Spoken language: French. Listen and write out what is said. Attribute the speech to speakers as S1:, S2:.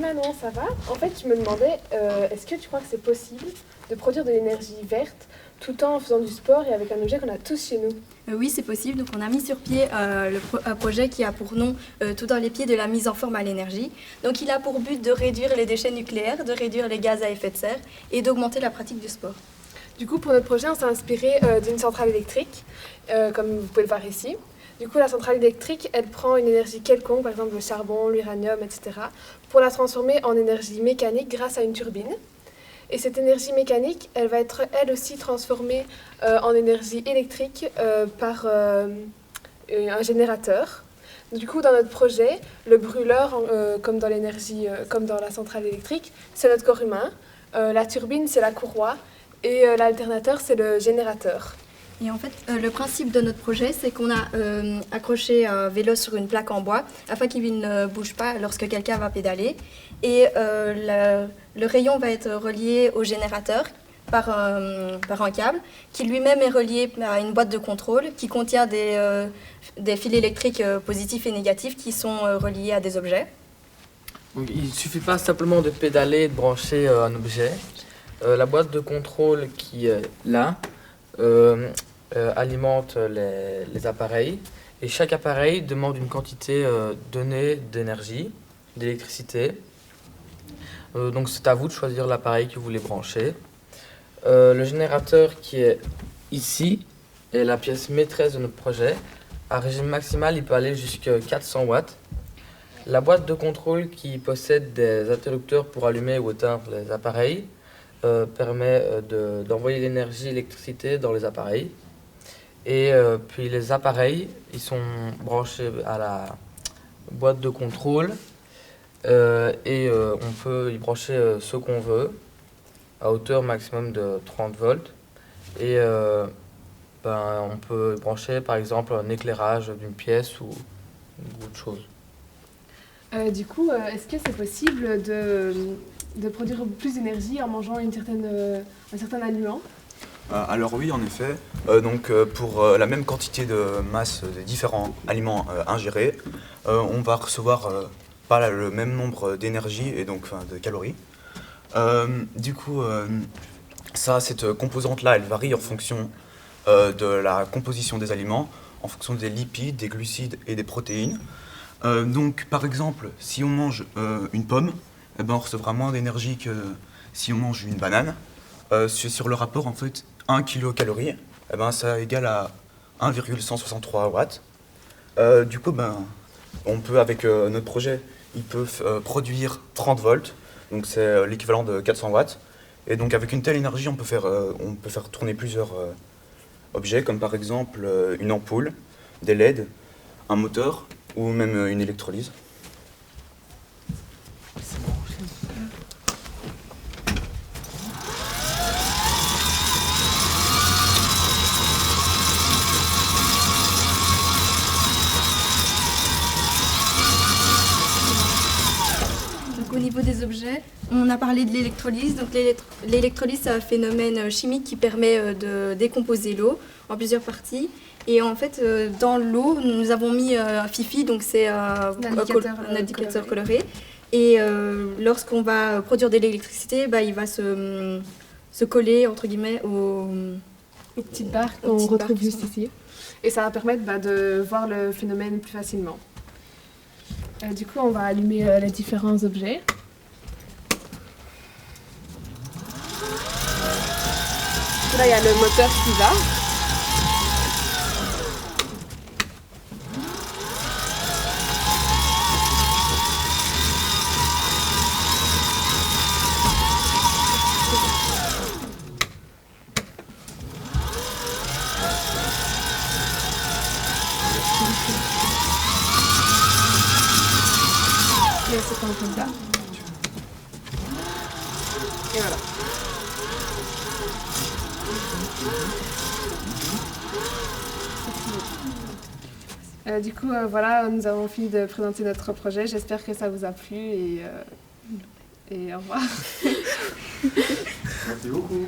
S1: Manon, ça va? En fait, je me demandais, est-ce que tu crois que c'est possible de produire de l'énergie verte tout en faisant du sport et avec un objet qu'on a tous chez nous?
S2: Oui, c'est possible. Donc, on a mis sur pied un projet qui a pour nom Tout dans les pieds de la mise en forme à l'énergie. Donc, il a pour but de réduire les déchets nucléaires, de réduire les gaz à effet de serre et d'augmenter la pratique du sport.
S1: Du coup, pour notre projet, on s'est inspiré d'une centrale électrique, comme vous pouvez le voir ici. Du coup, la centrale électrique, elle prend une énergie quelconque, par exemple le charbon, l'uranium, etc., pour la transformer en énergie mécanique grâce à une turbine. Et cette énergie mécanique, elle va être elle aussi transformée en énergie électrique par un générateur. Du coup, dans notre projet, le brûleur, comme dans comme dans la centrale électrique, c'est notre corps humain. La turbine, c'est la courroie. Et l'alternateur, c'est le générateur.
S2: Et en fait, le principe de notre projet, c'est qu'on a accroché un vélo sur une plaque en bois afin qu'il ne bouge pas lorsque quelqu'un va pédaler. Et le rayon va être relié au générateur par un câble qui lui-même est relié à une boîte de contrôle qui contient des fils électriques positifs et négatifs qui sont reliés à des objets.
S3: Donc, il ne suffit pas simplement de pédaler et de brancher un objet. La boîte de contrôle qui est là alimente les appareils et chaque appareil demande une quantité donnée d'énergie, d'électricité. Donc c'est à vous de choisir l'appareil que vous voulez brancher. Le générateur qui est ici est la pièce maîtresse de notre projet. À régime maximal, il peut aller jusqu'à 400 watts. La boîte de contrôle qui possède des interrupteurs pour allumer ou éteindre les appareils permet d'envoyer l'énergie, l'électricité dans les appareils. Et puis les appareils, ils sont branchés à la boîte de contrôle et on peut y brancher ce qu'on veut à hauteur maximum de 30 volts. Et on peut y brancher par exemple un éclairage d'une pièce ou autre chose.
S1: Du coup, est-ce que c'est possible de produire plus d'énergie en mangeant un certain aliment?
S4: Alors oui, en effet. Pour la même quantité de masse des différents aliments ingérés, on va recevoir pas le même nombre d'énergie et donc de calories. Cette composante-là, elle varie en fonction de la composition des aliments, en fonction des lipides, des glucides et des protéines. Par exemple, si on mange une pomme, on recevra moins d'énergie que si on mange une banane. Sur le rapport, en fait, 1 kcal, ça égale à 1,163 watts. On peut, avec notre projet, il peut produire 30 volts, donc c'est l'équivalent de 400 watts. Et donc avec une telle énergie, on peut faire tourner plusieurs objets, comme par exemple une ampoule, des LED, un moteur ou même une électrolyse.
S2: Au niveau des objets, on a parlé de l'électrolyse. Donc l'électrolyse, c'est un phénomène chimique qui permet de décomposer l'eau en plusieurs parties. Et en fait, dans l'eau, nous avons mis un FIFI, donc c'est un indicateur coloré. Et lorsqu'on va produire de l'électricité, il va se coller, entre guillemets, aux
S1: petites barres qu'on retrouve juste ici. Et ça va permettre de voir le phénomène plus facilement. Du coup, on va allumer les différents objets. Là, il y a le moteur qui va. C'est comme ça. Et voilà. Voilà, nous avons fini de présenter notre projet. J'espère que ça vous a plu et au revoir.
S4: Merci beaucoup.